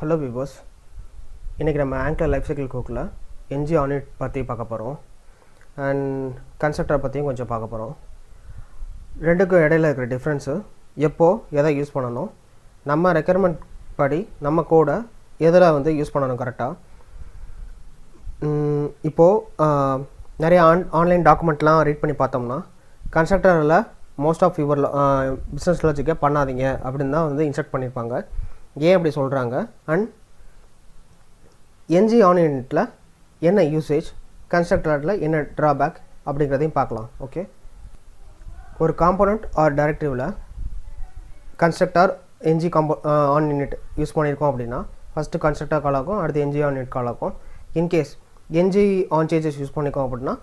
Hello viewers, இன்றைக்கி நம்ம ஆங்க்லர் life cycle கோர்ஸில் என்ஜி ஆனிட் பற்றி பார்க்க போகிறோம் அண்ட் கன்ஸ்ட்ரக்டரை பற்றியும் கொஞ்சம் பார்க்க போகிறோம். ரெண்டுக்கும் இடையில இருக்கிற டிஃப்ரென்ஸு, எப்போது எதை யூஸ் பண்ணணும், நம்ம ரெக்குயர்மெண்ட் படி நம்ம கோடை எதில் யூஸ் பண்ணணும் கரெக்டாக. இப்போது நிறைய ஆன்லைன் டாக்குமெண்ட்லாம் ரீட் பண்ணி பார்த்தோம்னா கன்ஸ்ட்ரக்டரில் மோஸ்ட் ஆஃப் யுவர் பிஸ்னஸ் லாஜிக்கை பண்ணாதீங்க அப்படின்னு தான் இன்ஸ்ட்ரக்ட் பண்ணியிருப்பாங்க. ஏன் அப்படி சொல்கிறாங்க அண்ட் என்ஜி ஆனிட்டில் என்ன யூசேஜ், கன்ஸ்ட்ரக்டரில் என்ன ட்ராபேக் அப்படிங்கிறதையும் பார்க்கலாம். ஓகே, ஒரு காம்போனண்ட் ஆர் டைரக்டிவில் constructor NG on init use பண்ணியிருக்கோம் அப்படின்னா ஃபஸ்ட்டு கன்ஸ்ட்ரக்டர் கால் ஆகும், அடுத்து என்ஜி ஆன் யூனிட் கால் ஆகும். In case NG on changes use பண்ணியிருக்கோம் அப்படின்னா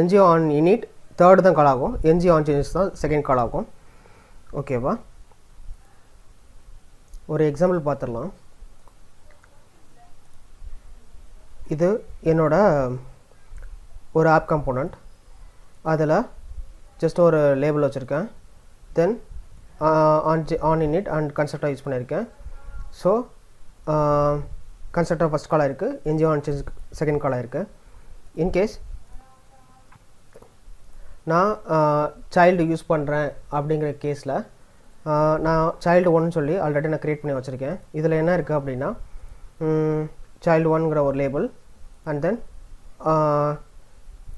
என்ஜி ஆன் யூனிட் தேர்டு தான் கால் ஆகும், என்ஜி ஆன் சேஞ்சஸ் தான் செகண்ட் கால் ஆகும். ஓகேவா, ஒரு எக்ஸாம்பிள் பார்த்துடலாம். இது என்னோட ஒரு ஆப் காம்போனண்ட், அதில் ஜஸ்ட் ஒரு லேபிள் வச்சுருக்கேன். Then on unit and constructor use பண்ணியிருக்கேன். ஸோ கன்ஸ்ட்ரக்டர் ஃபஸ்ட் கால் ஆயிருக்கு, NG on change second call ஆயிருக்கு. இன்கேஸ் நான் சைல்டு யூஸ் பண்ணுறேன் அப்படிங்கிற கேஸில் நான் சைல்டு 1 சொல்லி ஆல்ரெடி நான் க்ரியேட் பண்ணி வச்சுருக்கேன். இதில் என்ன இருக்குது அப்படின்னா சைல்டு 1ங்கிற ஒரு label and then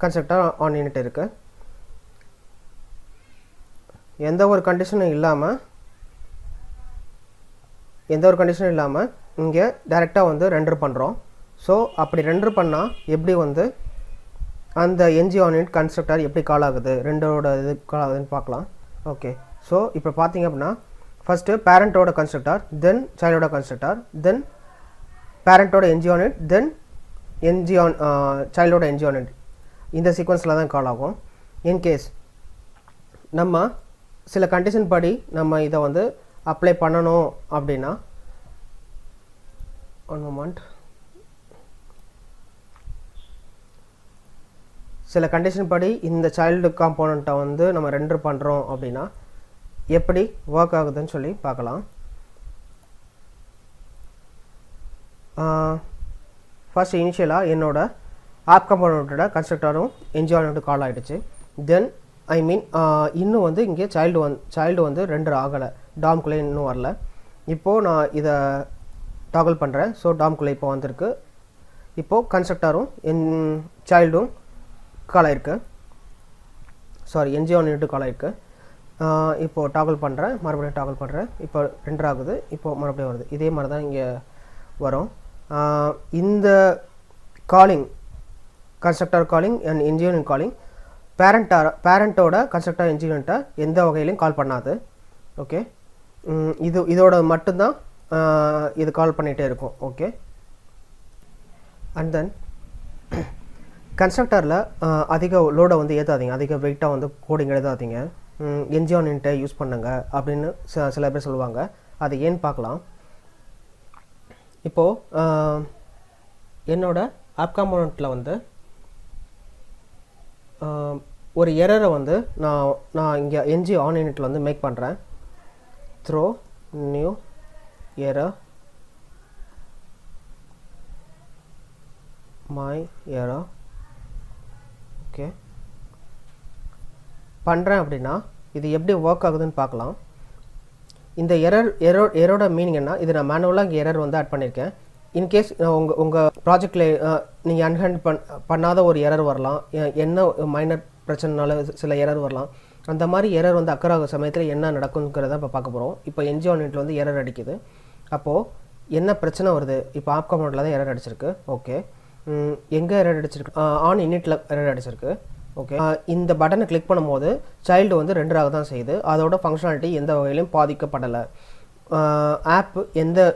constructor on unit இருக்குது. எந்த ஒரு கண்டிஷனும் இல்லாமல் இங்கே டைரெக்டாக ரெண்டர் பண்ணுறோம். ஸோ அப்படி ரெண்டர் பண்ணால் எப்படி அந்த என்ஜி ஆன் யூனிட் கன்ஸ்ட்ரக்டர் எப்படி கால் ஆகுது, ரெண்டோட இது கால் ஆகுதுன்னு பார்க்கலாம். ஓகே, ஸோ இப்போ பார்த்தீங்க அப்படின்னா ஃபஸ்ட்டு பேரண்ட்டோட கன்ஸ்ட்ரக்டர், தென் சைல்டோட கன்ஸ்ட்ரக்டர், தென் பேரண்ட்டோட NG on init, then NG on சைல்டோட என்ஜி ஆன் யூனிட், இந்த சீக்வன்ஸில் தான் கால் ஆகும். இன்கேஸ் நம்ம சில கண்டிஷன் படி நம்ம இதை அப்ளை பண்ணணும் அப்படின்னா, ஒன் மொமெண்ட், சில கண்டிஷன் படி இந்த சைல்டு காம்போனண்ட்டை நம்ம ரெண்டர் பண்ணுறோம் அப்படின்னா எப்படி ஒர்க் ஆகுதுன்னு சொல்லி பார்க்கலாம். ஃபர்ஸ்ட் இனிஷியலாக என்னோட ஆப் காம்போனண்ட்டோட கன்ஸ்ட்ரக்டரும் என்ஜி ஆன் யூனிட் கால் ஆகிடுச்சு. தென் இன்னும் இங்கே சைல்டு ரெண்டர் ஆகலை, டாம்குள்ளே இன்னும் வரல. இப்போது நான் இதை டாகல் பண்ணுறேன். ஸோ டாம்குள்ளே இப்போ வந்திருக்கு. இப்போது கன்ஸ்ட்ரக்டரும் சைல்டும் கால் ஆயிருக்கு, சாரி என்ஜி ஆன் யூனிட் கால் ஆயிருக்கு. இப்போது டாகல் பண்ணுறேன், மறுபடியும் டாகல் பண்ணுறேன். இப்போ ரெண்டர் ஆகுது, இப்போது மறுபடியும் வருது. இதே மாதிரி தான் இங்கே வரும். இந்த calling, constructor calling and NG init calling பேரண்ட்டோட கன்ஸ்ட்ரக்டர் என்ஜி யூனிட்டை எந்த வகையிலையும் கால் பண்ணாது. ஓகே, இதோட மட்டும்தான் இது கால் பண்ணிகிட்டே இருக்கும். ஓகே, அண்ட் தென் கன்ஸ்ட்ரக்டரில் அதிக லோடை ஏற்றாதீங்க, அதிக வெயிட்டாக கோடிங் எழுதாதீங்க, என்ஜி ஆன் யூனிட்டை யூஸ் பண்ணுங்க அப்படின்னு சில பேர் சொல்லுவாங்க. அது ஏன்னு பார்க்கலாம். இப்போது என்னோட ஆப் காம்போனண்ட்டில் ஒரு எரரை நான் இங்கே என்ஜி ஆன் யூனிட்டில் மேக் பண்ணுறேன். Throw new error my error. Okay, பண்ணுறேன் அப்படின்னா இது எப்படி ஒர்க் ஆகுதுன்னு பார்க்கலாம். இந்த எரோட மீனிங் என்ன, இது நான் மேனுவலாக இங்கே எரர் ஆட் பண்ணியிருக்கேன். இன்கேஸ் உங்கள் ப்ராஜெக்டில் நீங்கள் அன்ஹேண்ட் பண்ணாத ஒரு எரர் வரலாம், என்ன மைனர் பிரச்சனைனால சில எரர் வரலாம். அந்த மாதிரி எரர் அக்கர் ஆகிற சமயத்தில் என்ன நடக்குங்கிறத இப்போ பார்க்க போகிறோம். இப்போ என்ஜி ஆன் யூனிட்டில் எரர் அடிக்குது. அப்போது என்ன பிரச்சனை வருது, இப்போ ஆப் காம்போனண்ட்டில் தான் எரர் அடிச்சிருக்கு. ஓகே, எங்கே எரர் அடிச்சிருக்கு, ஆன் யூனிட்டில் எரர் அடிச்சிருக்கு. ஓகே, இந்த பட்டனை கிளிக் பண்ணும்போது சைல்டு ரெண்டராக தான் செய்யுது, அதோட ஃபங்க்ஷனாலிட்டி எந்த வகையிலையும் பாதிக்கப்படலை. ஆப்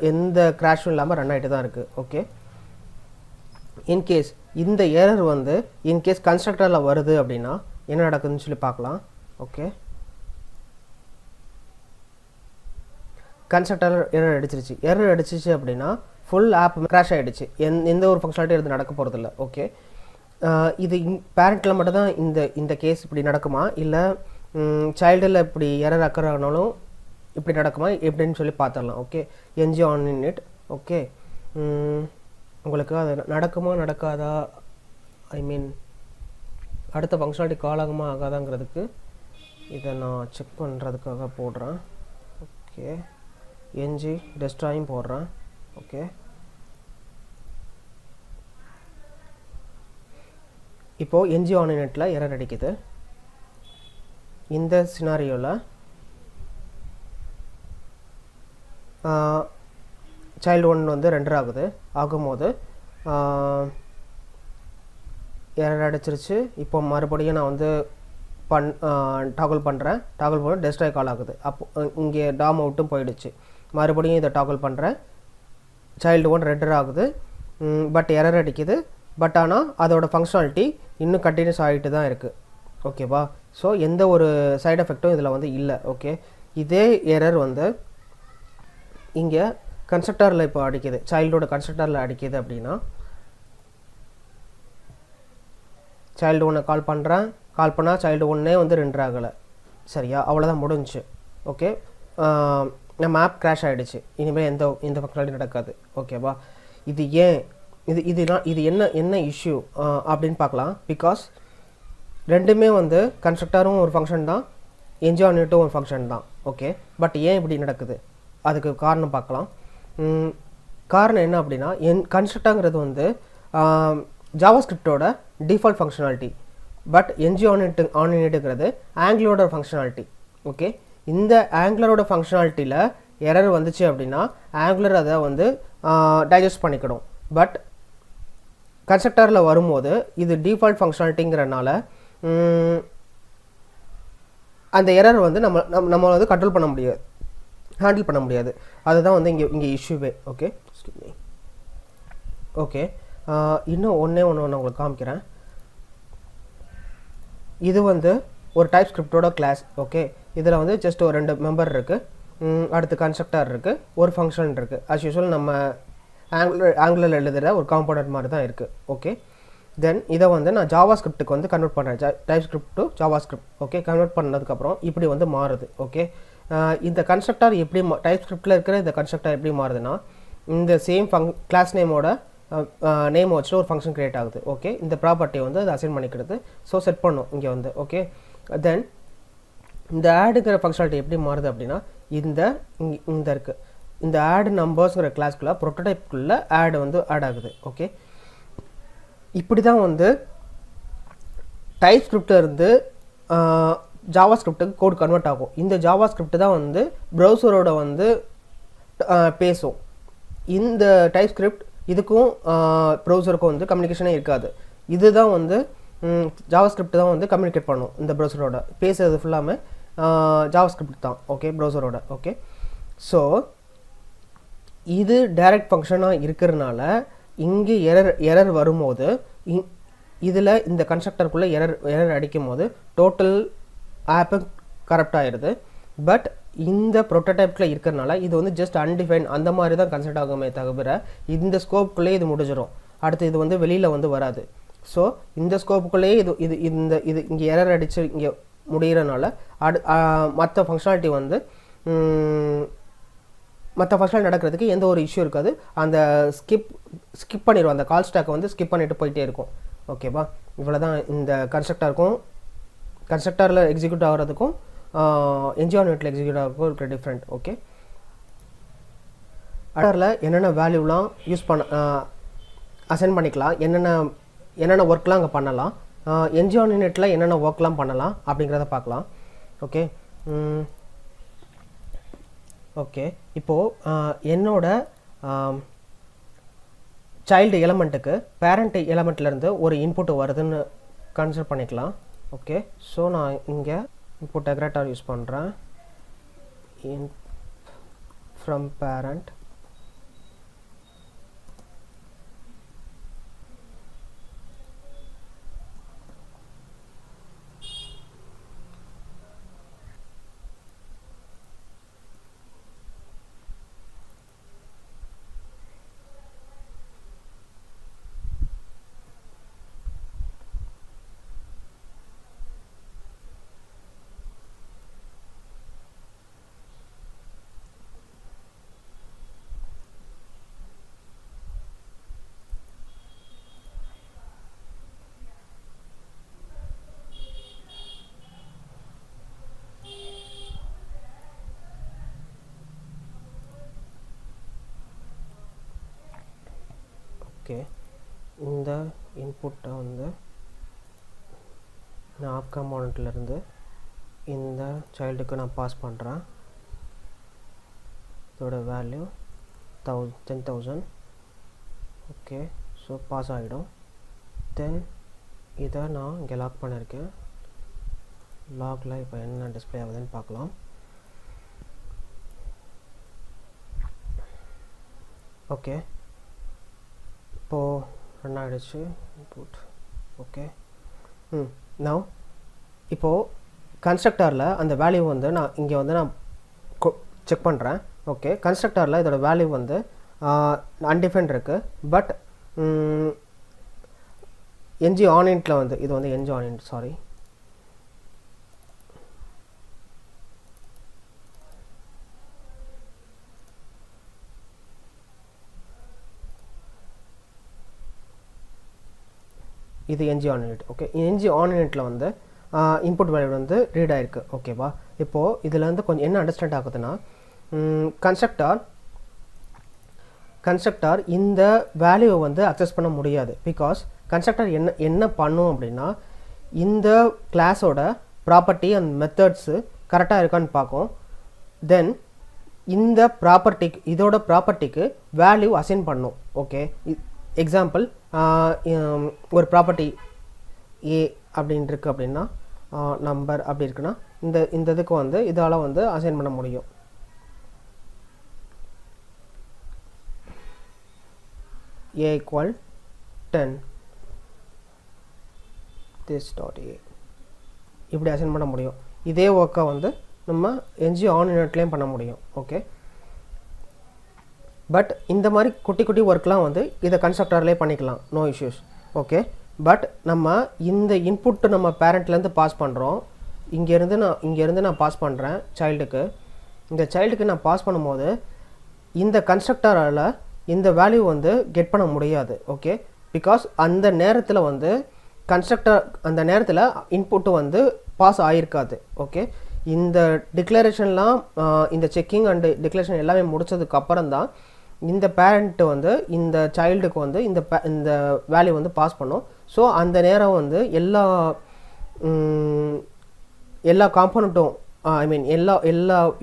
எந்த கிராஷும் இல்லாமல் ரன் ஆகிட்டு தான் இருக்குது. ஓகே, இன்கேஸ் இந்த எரர் இன்கேஸ் கன்ஸ்ட்ரக்டரில் வருது அப்படின்னா என்ன நடக்குதுன்னு சொல்லி பார்க்கலாம். ஓகே, கன்ஸ்ட்ரக்டர் எரர் அடிச்சிருச்சு அப்படின்னா ஃபுல் ஆப் கிராஷ் ஆகிடுச்சு, எந்த ஒரு ஃபங்க்ஷனாலிட்டி இது நடக்க போகிறதில்ல. ஓகே, இது பேரண்ட்டில் மட்டும்தான் இந்த கேஸ் இப்படி நடக்குமா, இல்லை சைல்டில் இப்படி எரர் அக்கர் ஆனாலும் இப்படி நடக்குமா எப்படின்னு சொல்லி பார்த்துடலாம். Okay, NG on unit. Okay, உங்களுக்கு அது நடக்குமா நடக்காதா, ஐ மீன் அடுத்த ஃபங்க்ஷனாலிட்டி கால் ஆகுமா ஆகாதாங்கிறதுக்கு இதை நான் செக் பண்ணுறதுக்காக போடுறேன். ஓகே, என்ஜி டெஸ்ட்ராயும் போடுறேன். ஓகே, இப்போது என்ஜி ஆன்லைனெட்டில் எரர் அடிக்குது. இந்த சினாரியோவில் சைல்டு 1 வந்து ரெண்டர் ஆகுது. ஆகும்போது எரர் அடிச்சிருச்சு. இப்போ மறுபடியும் நான் வந்து டாகல் பண்ணுறேன். டாகல் பண்ண டெஸ்ட்ராய் கால் ஆகுது. அப்போ இங்கே டாம் அவுட்டும் போயிடுச்சு. மறுபடியும் இதை டாகல் பண்ணுறேன். சைல்டு 1 ரெண்டர் ஆகுது. பட் எரர் அடிக்குது. பட் ஆனால் அதோட ஃபங்க்ஷனாலிட்டி இன்னும் கண்டினியூஸ் ஆகிட்டு தான் இருக்குது. ஓகேவா? ஸோ எந்த ஒரு சைடு எஃபெக்ட்டும் இதில் வந்து இல்லை. ஓகே, இதே எரர் வந்து இங்கே கன்ஸ்ட்ரக்டரில் இப்போ அடிக்குது. சைல்டோட கன்ஸ்ட்ரக்டரில் அடிக்குது அப்படின்னா சைல்டு 1 கால் பண்ணுறேன். கால் பண்ணால் சைல்டு 1 வந்து ரெண்டர் ஆகலை. சரியா? அவ்வளோதான் முடிஞ்சு. ஓகே, நம்ம ஆப் கிராஷ் ஆகிடுச்சு. இனிமேல் எந்த ஃபங்க்ஷனாலிட்டி நடக்காது. ஓகேவா? இது ஏன் இது என்ன இஷ்யூ அப்படின்னு பார்க்கலாம். பிகாஸ் ரெண்டுமே வந்து கன்ஸ்ட்ரக்டரும் ஒரு ஃபங்க்ஷன் தான், என்ஜாய்மெண்ட்டும் ஒரு ஃபங்க்ஷன் தான். ஓகே, பட் ஏன் இப்படி நடக்குது, அதுக்கு காரணம் பார்க்கலாம். காரணம் என்ன அப்படின்னா, கன்ஸ்ட்ரக்டருங்கிறது வந்து ஜாவாஸ்கிரிப்டோட டிஃபால்ட் ஃபங்க்ஷனாலிட்டி. பட் ஆன்லைனேட்டுங்கிறது ஆங்குலரோட ஃபங்க்ஷனாலிட்டி. ஓகே, இந்த ஆங்குலரோட ஃபங்க்ஷனாலிட்டியில் எரர் வந்துச்சு அப்படின்னா ஆங்குலர் அதை வந்து டைஜஸ்ட் பண்ணிக்கணும். பட் கன்ஸ்ட்ரக்டரில் வரும்போது இது டிஃபால்ட் ஃபங்க்ஷனாலிட்டிங்கிறனால அந்த எரர் வந்து நம்ம வந்து கண்ட்ரோல் பண்ண முடியாது, ஹேண்டில் பண்ண முடியாது. அதுதான் வந்து இங்கே இஷ்யூவே. ஓகே, ஓகே, இன்னும் ஒன்று நான் உங்களுக்கு காமிக்கிறேன். இது வந்து ஒரு டைப் ஸ்கிரிப்டோட கிளாஸ். ஓகே, இதில் வந்து ஜஸ்ட் ஒரு 2 மெம்பர் இருக்குது, அடுத்து கன்ஸ்ட்ரக்டர் இருக்குது, ஒரு ஃபங்க்ஷன் இருக்குது. ஆஸ் யூஸ்வல் நம்ம ஆங்குலரில் எழுதுகிற ஒரு காம்போனன்ட் மாதிரி தான் இருக்குது. ஓகே, தென் இதை வந்து நான் ஜாவா ஸ்கிரிப்டுக்கு வந்து கன்வெர்ட் பண்ணுறேன். Type script to Java script. Okay, convert பண்ணதுக்கப்புறம் இப்படி வந்து மாறுது. ஓகே, இந்த கன்ஸ்ட்ரக்டர் எப்படி டைப் ஸ்கிரிப்டில் இருக்கிற இந்த கன்ஸ்ட்ரக்டர் எப்படி மாறுதுன்னா, இந்த சேம் கிளாஸ் நேமோட நேம் வச்சுட்டு ஒரு ஃபங்க்ஷன் க்ரியேட் ஆகுது. ஓகே, இந்த ப்ராப்பர்ட்டியை வந்து அதை அசைன் பண்ணிக்கிறது. ஸோ செட் பண்ணும் இங்கே வந்து. ஓகே, தென் இந்த ஆடுங்கிற ஃபங்க்ஷனாலிட்டி எப்படி மாறுது அப்படின்னா, இந்த இருக்குது, இந்த ஆட் நம்பர்ஸ்ங்கிற கிளாஸ்க்குள்ளே ப்ரோட்டோடைப்குள்ளே ஆட் வந்து ஆட் ஆகுது. ஓகே, இப்படி தான் வந்து டைப் ஸ்கிரிப்டில் இருந்து ஜாவா ஸ்கிரிப்டுக்கு கோட் கன்வெர்ட் ஆகும். இந்த ஜாவா ஸ்கிரிப்ட் தான் வந்து ப்ரௌசரோட வந்து பேசும். இந்த டைப் ஸ்கிரிப்ட் இதுக்கும் ப்ரௌசருக்கும் வந்து கம்யூனிகேஷனே இருக்காது. இதுதான் வந்து ஜாவா ஸ்கிரிப்ட் தான் வந்து கம்யூனிகேட் பண்ணும். இந்த ப்ரௌசரோட பேசுறது ஃபுல்லாமே ஜாவா ஸ்கிரிப்ட் தான். ஓகே, ப்ரௌசரோட. ஓகே, ஸோ இது டைரக்ட் ஃபங்க்ஷனாக இருக்கிறதுனால இங்கே எரர் வரும்போது இதில் இந்த கன்ஸ்ட்ரக்டருக்குள்ளே எரர் அடிக்கும் போது டோட்டல் ஆப்பு கரப்ட் ஆகிடுது. பட் இந்த ப்ரோட்டோடைப்பில் இருக்கிறனால இது வந்து ஜஸ்ட் அன்டிஃபைன் அந்த மாதிரி தான் கன்சிடர் ஆகுமே தவிர இந்த ஸ்கோப்புக்குள்ளே இது முடிஞ்சிடும். அடுத்து இது வந்து வெளியில் வந்து வராது. ஸோ இந்த ஸ்கோப்புக்குள்ளேயே இது இங்கே எரர் அடித்து இங்கே முடிகிறனால மற்ற ஃபங்க்ஷனாலிட்டி வந்து மற்ற ஃபங்க்ஷனாலிட்டி நடக்கிறதுக்கு எந்த ஒரு இஷ்யூ இருக்காது. அந்த ஸ்கிப் பண்ணிடுவோம், அந்த கால் ஸ்டாக்கை வந்து ஸ்கிப் பண்ணிட்டு போயிட்டே இருக்கும். ஓகேவா? இவ்வளோ தான் இந்த கன்ஸ்ட்ரக்டரில் எக்ஸிக்யூட் ஆகிறதுக்கும் என்ஜாய்மெண்ட்டில் எக்ஸிக்யூட் ஆகிறதுக்கும் இருக்கிற டிஃப்ரெண்ட். ஓகே, அடரில் என்னென்ன வேல்யூலாம் யூஸ் அசைன் பண்ணிக்கலாம், என்னென்ன ஒர்க்லாம் அங்கே பண்ணலாம், என்ஜாய்மெண்ட்டில் என்னென்ன ஒர்க்லாம் பண்ணலாம் அப்படிங்கிறத பார்க்கலாம். ஓகே, ஓகே, இப்போது என்னோட சைல்டு எலமெண்ட்டுக்கு பேரண்ட் எலமெண்ட்லேருந்து ஒரு இன்புட் வருதுன்னு கன்சிடர் பண்ணிக்கலாம். ஓகே, ஸோ நான் இங்கே இன்புட் டெக்ரேட்டர் யூஸ் பண்ணுறேன். ஃப்ரம் பேரண்ட் ஓகே, இந்த இன்புட்டை வந்து நான் ஆப் காம்பனண்ட்லேருந்து இந்த சைல்டுக்கு நான் பாஸ் பண்ணுறேன். இதோட வேல்யூ 10,000. ஓகே, ஸோ பாஸ் ஆகிடும். தென் இதை நான் இங்கே லாக் பண்ணியிருக்கேன். லாகில் இப்போ என்ன டிஸ்பிளே ஆகுதுன்னு பார்க்கலாம். ஓகே, இப்போது ரன் ஆகிடுச்சு இன்புட். ஓகே, நவ் இப்போது கன்ஸ்ட்ரக்டரில் அந்த வேல்யூ வந்து நான் இங்கே வந்து நான் செக் பண்ணுறேன். ஓகே, கன்ஸ்ட்ரக்டரில் இதோட வேல்யூ வந்து அன்டிஃபைன்ட் இருக்குது. பட் என்ஜி ஆன்இன்ட்டில் வந்து இது வந்து என்ஜி ஆன்இன்ட், சாரி, இது என்ஜி ஆன்இன்ட். ஓகே, என்ஜி ஆன்இன்ட்டில் வந்து இன்புட் வேல்யூ வந்து ரீட் ஆகிருக்கு. ஓகேவா, இப்போது இதில் வந்து கொஞ்சம் என்ன அண்டர்ஸ்டாண்ட் ஆகுதுன்னா, கன்ஸ்ட்ரக்டர் இந்த வேல்யூவை வந்து அக்சஸ் பண்ண முடியாது. பிகாஸ் கன்ஸ்ட்ரக்டர் என்ன பண்ணும் அப்படின்னா, இந்த கிளாஸோட ப்ராப்பர்ட்டி அண்ட் மெத்தட்ஸு கரெக்டாக இருக்கான்னு பார்க்கும். தென் இந்த ப்ராப்பர்ட்டிக்கு இதோட ப்ராப்பர்ட்டிக்கு வேல்யூ அசைன் பண்ணும். ஓகே, எக்ஸாம்பிள், ஒரு ப்ராப்பர்ட்டி ஏ அப்படின்னு இருக்குது அப்படின்னா, நம்பர் அப்படி இருக்குன்னா இந்த இதுக்கு வந்து இதால் வந்து அசைன் பண்ண முடியும். A equal 10 this dot a இப்படி அசைன் பண்ண முடியும். இதே ஒர்க்கை வந்து நம்ம என்ஜி ஆன் யூனிட்லேயும் பண்ண முடியும். ஓகே, பட் இந்த மாதிரி குட்டி குட்டி ஒர்க்லாம் வந்து இதை கன்ஸ்ட்ரக்டர்லேயே பண்ணிக்கலாம், நோ இஷ்யூஸ். ஓகே, பட் நம்ம இந்த இன்புட்டு நம்ம பேரண்ட்லேருந்து பாஸ் பண்ணுறோம். இங்கேருந்து நான் பாஸ் பண்ணுறேன் சைல்டுக்கு. இந்த சைல்டுக்கு நான் பாஸ் பண்ணும்போது இந்த கன்ஸ்ட்ரக்டரால் இந்த வேல்யூ வந்து கெட் பண்ண முடியாது. ஓகே, பிகாஸ் அந்த நேரத்தில் வந்து அந்த நேரத்தில் இன்புட்டு வந்து பாஸ் ஆகிருக்காது. ஓகே, இந்த டிக்ளரேஷன்லாம் இந்த செக்கிங் அண்டு டிக்ளரேஷன் எல்லாமே முடிச்சதுக்கப்புறம் தான் இந்த பேரண்ட்டு வந்து இந்த சைல்டுக்கு வந்து இந்த வேல்யூ வந்து பாஸ் பண்ணும். ஸோ அந்த நேரம் வந்து எல்லா காம்போனண்ட்டும் ஐ மீன் எல்லா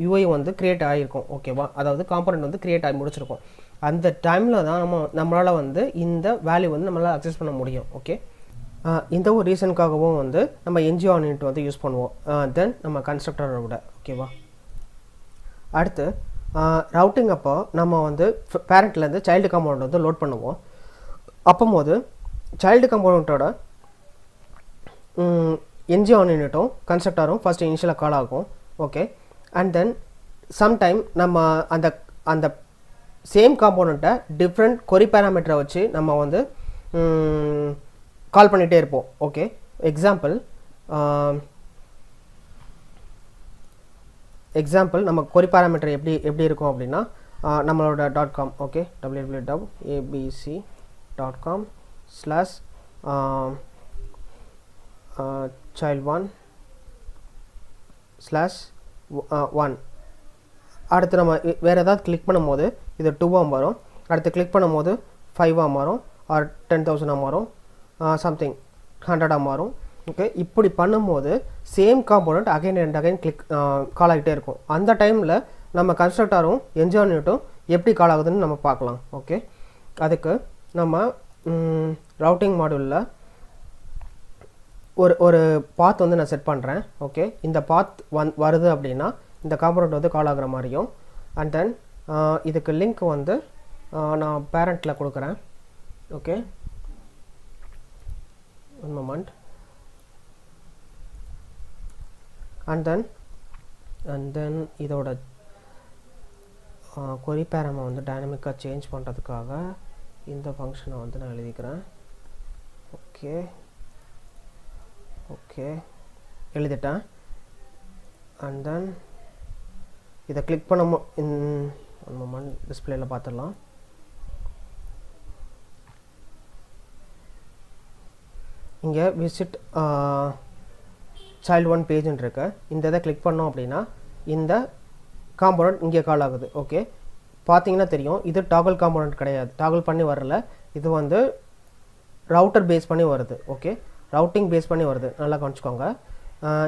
யூஐயும் வந்து க்ரியேட் ஆகிருக்கும். ஓகேவா, அதாவது காம்போனண்ட் வந்து க்ரியேட் ஆகி முடிச்சிருக்கோம். அந்த டைமில் தான் நம்மளால் வந்து இந்த வேல்யூ வந்து நம்மளால் அக்சஸ் பண்ண முடியும். ஓகே, இந்த ஒரு ரீசனுக்காகவும் வந்து நம்ம என்ஜி ஆன்இன்ட் வந்து யூஸ் பண்ணுவோம் தென் நம்ம கன்ஸ்ட்ரக்டரை விட. ஓகேவா, அடுத்து ரவுட்டிங் அப்போ நம்ம வந்து பேரண்ட்லேருந்து சைல்டு காம்போனண்ட் வந்து லோட் பண்ணுவோம். அப்போது சைல்டு காம்போனண்ட்டோட என்ஜி ஆன்இன்ட்டும் கன்ஸ்ட்ரக்டரும் ஃபஸ்ட்டு இனிஷியலாக கால் ஆகும். ஓகே, அண்ட் தென் சம்டைம் நம்ம அந்த சேம் காம்போனண்ட்டை டிஃப்ரெண்ட் கொரி பேராமீட்டரை வச்சு நம்ம வந்து கால் பண்ணிகிட்டே இருப்போம். ஓகே, எக்ஸாம்பிள் நம்ம கொரி பேராமீட்டர் எப்படி இருக்கும் அப்படின்னா, நம்மளோட .com, ஓகே, www.abc.com/child1/1. அடுத்து நம்ம வேறு ஏதாவது கிளிக் பண்ணும்போது இது 2ஆக மாறும். அடுத்து கிளிக் பண்ணும்போது 5ஆக மாறும், ஆர் 10,000ஆக மாறும், சம்திங் 100ஆக மாறும். ஓகே, இப்படி பண்ணும்போது same component again and again call ஆகிட்டே இருக்கும். அந்த டைமில் நம்ம கன்ஸ்ட்ரக்டரும் என்ஜி ஆன்இன்ட்டும் எப்படி கால் ஆகுதுன்னு நம்ம பார்க்கலாம். ஓகே, அதுக்கு நம்ம ரவுட்டிங் மாடியூலில் ஒரு பாத் வந்து நான் செட் பண்ணுறேன். ஓகே, இந்த பாத் வருது அப்படின்னா இந்த காம்போனண்ட் வந்து கால் ஆகிற மாதிரியும், அண்ட் தென் இதுக்கு லிங்க் வந்து நான் பேரண்ட்டில் கொடுக்குறேன். Okay, one moment. And then இதோட கொரி பேராமை வந்து டைனமிக்காக சேஞ்ச் பண்ணுறதுக்காக இந்த ஃபங்க்ஷனை வந்து நான் எழுதிக்கிறேன். ஓகே, எழுதிட்டேன். அண்ட் தென் இதை கிளிக் பண்ண ஒன் டிஸ்பிளேயில் பார்த்துடலாம். இங்கே விசிட் child1 பேஜ்னு இருக்கு. இந்த இதை கிளிக் பண்ணோம் அப்படின்னா இந்த காம்போனண்ட் இங்கே கால் ஆகுது. ஓகே, பார்த்தீங்கன்னா தெரியும் இது டாகல் காம்போனண்ட் கிடையாது, டாகல் பண்ணி வரல. இது வந்து ரவுட்டர் பேஸ் பண்ணி வருது. ஓகே, ரவுட்டிங் பேஸ் பண்ணி வருது, நல்லா கவனிச்சுக்கோங்க.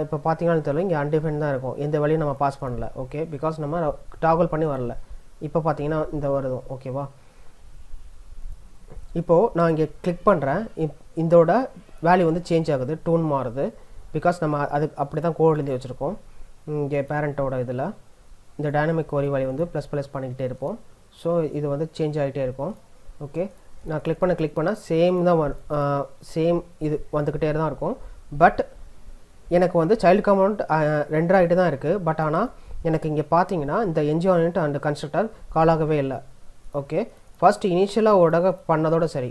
இப்போ பார்த்தீங்கன்னா தெரியல, இங்கே அன்டிஃபைன் தான் இருக்கும், எந்த வழியும் நம்ம பாஸ் பண்ணல. ஓகே, பிகாஸ் நம்ம டாகல் பண்ணி வரல. இப்போ பார்த்தீங்கன்னா இந்த வருது. ஓகேவா, இப்போது நான் இங்கே கிளிக் பண்ணுறேன், இதோட வேல்யூ வந்து சேஞ்ச் ஆகுது, டோன் மாறுது. பிகாஸ் நம்ம அது அப்படி தான் கோட் எழுதி வச்சுருக்கோம். இங்கே பேரண்ட்டோட இதில் இந்த டைனமிக் கோரி வேல்யூ வந்து ப்ளஸ் பண்ணிக்கிட்டே இருப்போம். ஸோ இது வந்து சேஞ்ச் ஆகிட்டே இருக்கும். ஓகே, நான் கிளிக் பண்ண சேம் தான் சேம் இது வந்துக்கிட்டே தான் இருக்கும். பட் எனக்கு வந்து சைல்டு காம்பனண்ட் ரெண்டர் ஆகிட்டு தான் இருக்குது. பட் ஆனால் எனக்கு இங்கே பார்த்தீங்கன்னா இந்த என்ஜாய்மெண்ட் அண்ட் கன்ஸ்ட்ரக்டர் கால் ஆகவே இல்லை. ஓகே, ஃபர்ஸ்ட் இனிஷியலாக உடக பண்ணதோட சரி,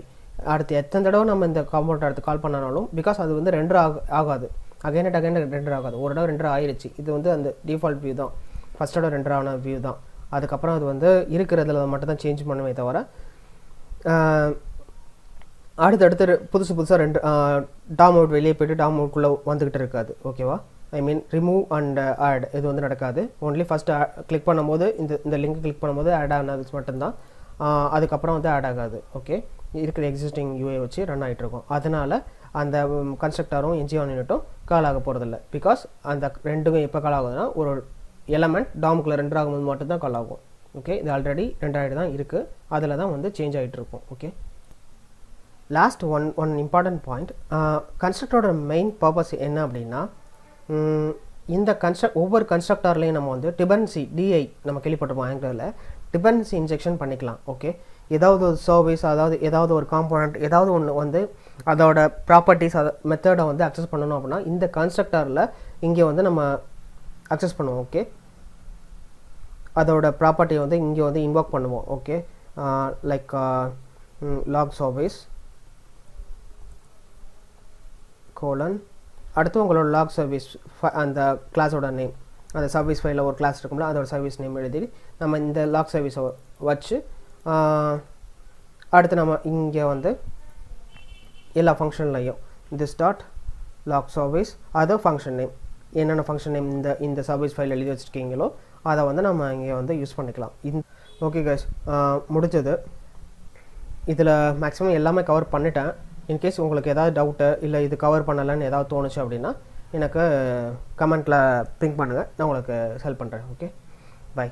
அடுத்து எத்தனை தடவை நம்ம இந்த காம்பனண்ட் அடுத்து கால் பண்ணாலும் பிகாஸ் அது வந்து ரெண்டர் ஆகாது, அகைன் ரெண்டர் ஆகாது. ஒரு தடவை ரெண்டர் ஆயிடுச்சு. இது வந்து அந்த டிஃபால்ட் வியூ தான், ஃபஸ்ட்டோட ரெண்டர் ஆன வியூ தான். அதுக்கப்புறம் அது வந்து இருக்கிறதுல மட்டும் தான் சேஞ்ச் பண்ணுவே தவிர அடுத்தடுத்து புதுசாக ரெண்டு டாம் அவுட் வெளியே போய்ட்டு டாம் அவுட்குள்ளே வந்துக்கிட்டு இருக்காது. ஓகேவா, ஐ மீன் ரிமூவ் அண்ட் ஆட் இது வந்து நடக்காது. ஒன்லி ஃபஸ்ட்டு கிளிக் பண்ணும்போது இந்த லிங்க் கிளிக் பண்ணும்போது ஆட் ஆனது மட்டும்தான், அதுக்கப்புறம் வந்து ஆட் ஆகாது. ஓகே, இருக்கிற எக்ஸிஸ்டிங் யூஏ வச்சு ரன் ஆகிட்டு இருக்கும். அதனால் அந்த கன்ஸ்ட்ரக்டரும் என்ஜிஆன் யூனிட்டும் கால் ஆக போகிறதில்ல. பிகாஸ் அந்த ரெண்டுமே எப்போ கால் ஆகுதுன்னா ஒரு எலமெண்ட் டாமுக்குள்ளே ரெண்டர் ஆகும்போது மட்டும்தான் கால் ஆகும். ஓகே, இது ஆல்ரெடி ரெண்டாயிட்டு தான் இருக்குது, அதில் தான் வந்து சேஞ்ச் ஆகிட்டு இருக்கும். Okay, last one important point, கன்ஸ்ட்ரக்டரோட மெயின் பர்பஸ் என்ன அப்படின்னா, இந்த ஒவ்வொரு கன்ஸ்ட்ரக்டர்லேயும் நம்ம வந்து டிபெண்டன்சி டிஐ நம்ம கேள்விப்பட்டிருப்போம் ஆங்கிளில், டிபெண்டன்சி இன்ஜெக்ஷன் பண்ணிக்கலாம். ஓகே, ஏதாவது ஒரு சர்வீஸ், ஏதாவது ஒரு காம்போனண்ட், ஏதாவது ஒன்று வந்து அதோட ப்ராப்பர்ட்டிஸ் மெத்தடை வந்து அக்சஸ் பண்ணணும் அப்படின்னா இந்த கன்ஸ்ட்ரக்டரில் இங்கே வந்து நம்ம அக்சஸ் பண்ணுவோம். ஓகே, அதோட ப்ராப்பர்ட்டியை வந்து இங்கே வந்து இன்வோக் பண்ணுவோம். Okay, like log service colon, அடுத்து உங்களோட லாக் சர்வீஸ் அந்த கிளாஸோட நேம், அந்த சர்வீஸ் ஃபைலில் ஒரு கிளாஸ் இருக்கும்ல அதோட சர்வீஸ் நேம் எழுதி நம்ம இந்த லாக் சர்வீஸை வச்சு அடுத்து நம்ம இங்கே வந்து எல்லா ஃபங்க்ஷன்லையும் திஸ் டாட் லாக் சர்வீஸ் அது ஃபங்க்ஷன் நேம், என்னென்ன ஃபங்க்ஷன் நேம் இந்த சர்வீஸ் ஃபைல் எழுதி வச்சுருக்கீங்களோ அதை வந்து நம்ம இங்கே வந்து யூஸ் பண்ணிக்கலாம். ஓகே கைஸ், முடிஞ்சது. இதில் மேக்ஸிமம் எல்லாமே கவர் பண்ணிட்டேன். இன்கேஸ் உங்களுக்கு ஏதாவது டவுட்டு இல்லை இது கவர் பண்ணலைன்னு ஏதாவது தோணுச்சு அப்படின்னா எனக்கு கமெண்ட்டில் பிங்க் பண்ணுங்கள், நான் உங்களுக்கு ஹெல்ப் பண்ணுறேன். Okay, by.